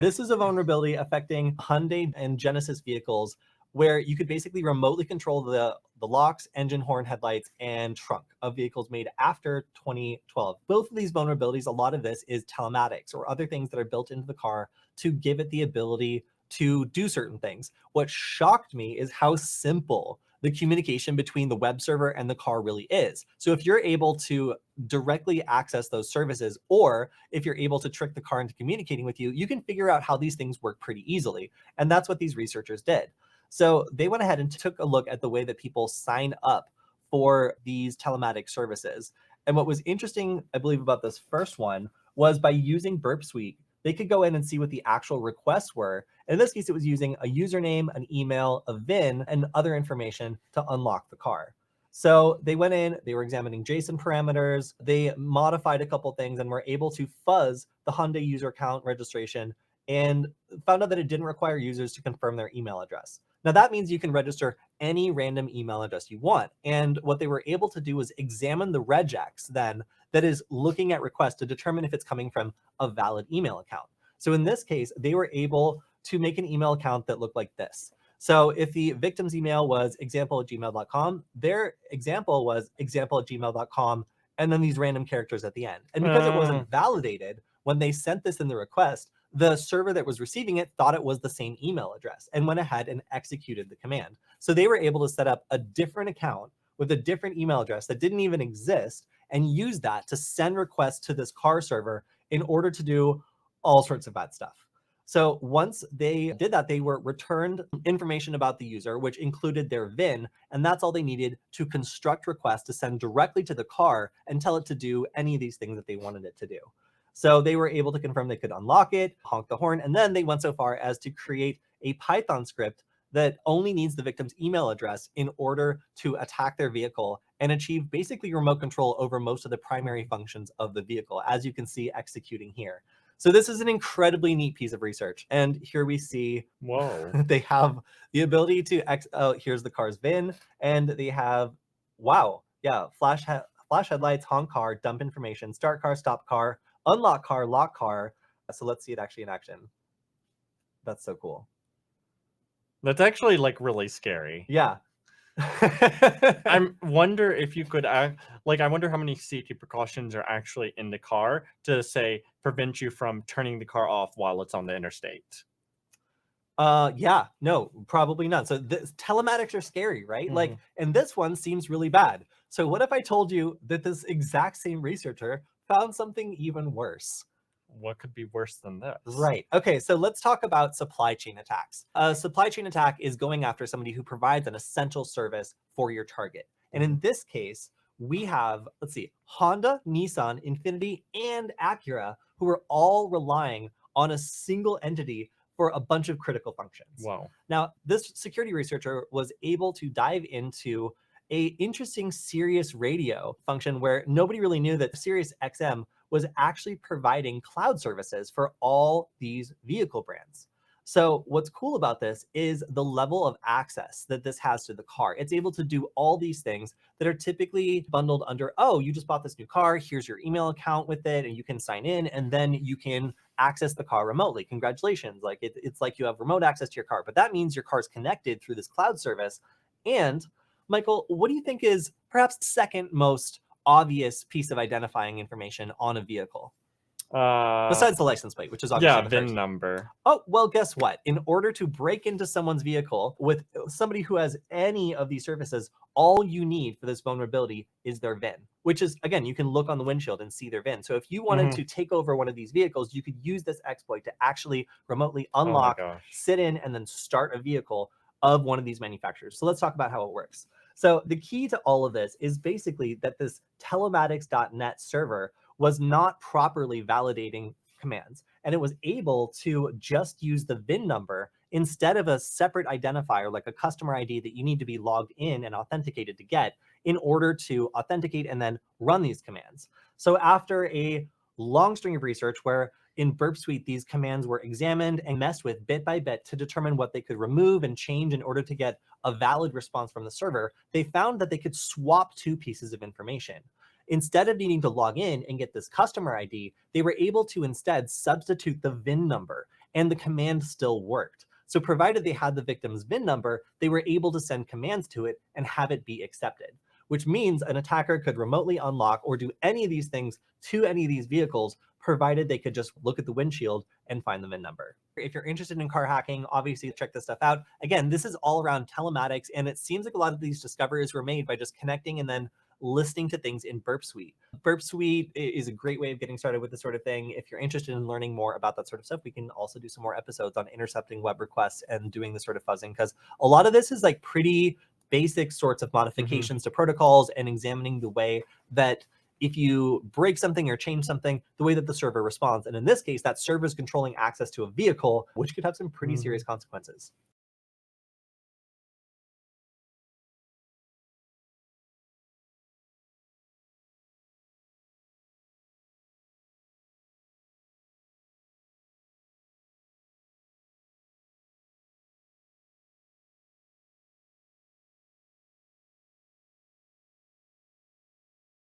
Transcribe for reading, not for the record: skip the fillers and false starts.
This is a vulnerability affecting Hyundai and Genesis vehicles where you could basically remotely control the locks, engine, horn, headlights, and trunk of vehicles made after 2012. Both of these vulnerabilities, a lot of this is telematics or other things that are built into the car to give it the ability to do certain things. What shocked me is how simple the communication between the web server and the car really is. So if you're able to directly access those services, or if you're able to trick the car into communicating with you, you can figure out how these things work pretty easily. And that's what these researchers did. So they went ahead and took a look at the way that people sign up for these telematic services. And what was interesting, I believe, about this first one was by using Burp Suite, they could go in and see what the actual requests were. In this case, it was using a username, an email, a VIN, and other information to unlock the car. So they went in, they were examining JSON parameters, they modified a couple things and were able to fuzz the Hyundai user account registration and found out that it didn't require users to confirm their email address. Now that means you can register any random email address you want. And what they were able to do was examine the regex then that is looking at requests to determine if it's coming from a valid email account. So in this case, they were able to make an email account that looked like this. So if the victim's email was example@gmail.com, their example was example@gmail.com, and then these random characters at the end. And because it wasn't validated, when they sent this in the request, the server that was receiving it thought it was the same email address and went ahead and executed the command. So they were able to set up a different account with a different email address that didn't even exist and use that to send requests to this car server in order to do all sorts of bad stuff. So once they did that, they were returned information about the user, which included their VIN, and that's all they needed to construct requests to send directly to the car and tell it to do any of these things that they wanted it to do. So they were able to confirm they could unlock it, honk the horn, and then they went so far as to create a Python script that only needs the victim's email address in order to attack their vehicle and achieve basically remote control over most of the primary functions of the vehicle, as you can see executing here. So this is an incredibly neat piece of research. And here we see they have the ability to, here's the car's VIN, and they have, wow, yeah, flash headlights, honk car, dump information, start car, stop car, unlock car, lock car. So let's see it actually in action. That's so cool. That's actually like really scary. Yeah. I wonder if you could I wonder how many safety precautions are actually in the car to say prevent you from turning the car off while it's on the interstate. Yeah, no, probably not. So telematics are scary, right? Like, and this one seems really bad. So what if I told you that this exact same researcher found something even worse? What could be worse than this? Right. Okay, so let's talk about supply chain attacks. A supply chain attack is going after somebody who provides an essential service for your target. And in this case, we have, let's see, Honda, Nissan, Infiniti, and Acura, who are all relying on a single entity for a bunch of critical functions. Wow. Now, this security researcher was able to dive into a interesting Sirius radio function where nobody really knew that Sirius XM was actually providing cloud services for all these vehicle brands. So what's cool about this is the level of access that this has to the car. It's able to do all these things that are typically bundled under, oh, you just bought this new car, here's your email account with it, and you can sign in, and then you can access the car remotely. Congratulations. Like it's like you have remote access to your car, but that means your car is connected through this cloud service. And Michael, what do you think is perhaps the second most obvious piece of identifying information on a vehicle? Besides the license plate, which is obviously the VIN first. number. Oh, well, guess what? In order to break into someone's vehicle with somebody who has any of these services, all you need for this vulnerability is their VIN, which is, again, you can look on the windshield and see their VIN. So if you wanted to take over one of these vehicles, you could use this exploit to actually remotely unlock, sit in, and then start a vehicle of one of these manufacturers. So let's talk about how it works. So the key to all of this is basically that this telematics.net server was not properly validating commands, and it was able to just use the VIN number instead of a separate identifier like a customer ID that you need to be logged in and authenticated to get in order to authenticate and then run these commands. So after a long string of research where in Burp Suite, these commands were examined and messed with bit by bit to determine what they could remove and change in order to get a valid response from the server, they found that they could swap two pieces of information. Instead of needing to log in and get this customer ID, they were able to instead substitute the VIN number and the command still worked. So provided they had the victim's VIN number, they were able to send commands to it and have it be accepted, which means an attacker could remotely unlock or do any of these things to any of these vehicles, provided they could just look at the windshield and find the VIN number. If you're interested in car hacking, obviously check this stuff out. Again, this is all around telematics, and it seems like a lot of these discoveries were made by just connecting and then listening to things in Burp Suite. Burp Suite is a great way of getting started with this sort of thing. If you're interested in learning more about that sort of stuff, we can also do some more episodes on intercepting web requests and doing this sort of fuzzing, because a lot of this is like pretty basic sorts of modifications to protocols and examining the way that if you break something or change something, the way that the server responds. And in this case, that server is controlling access to a vehicle, which could have some pretty serious consequences.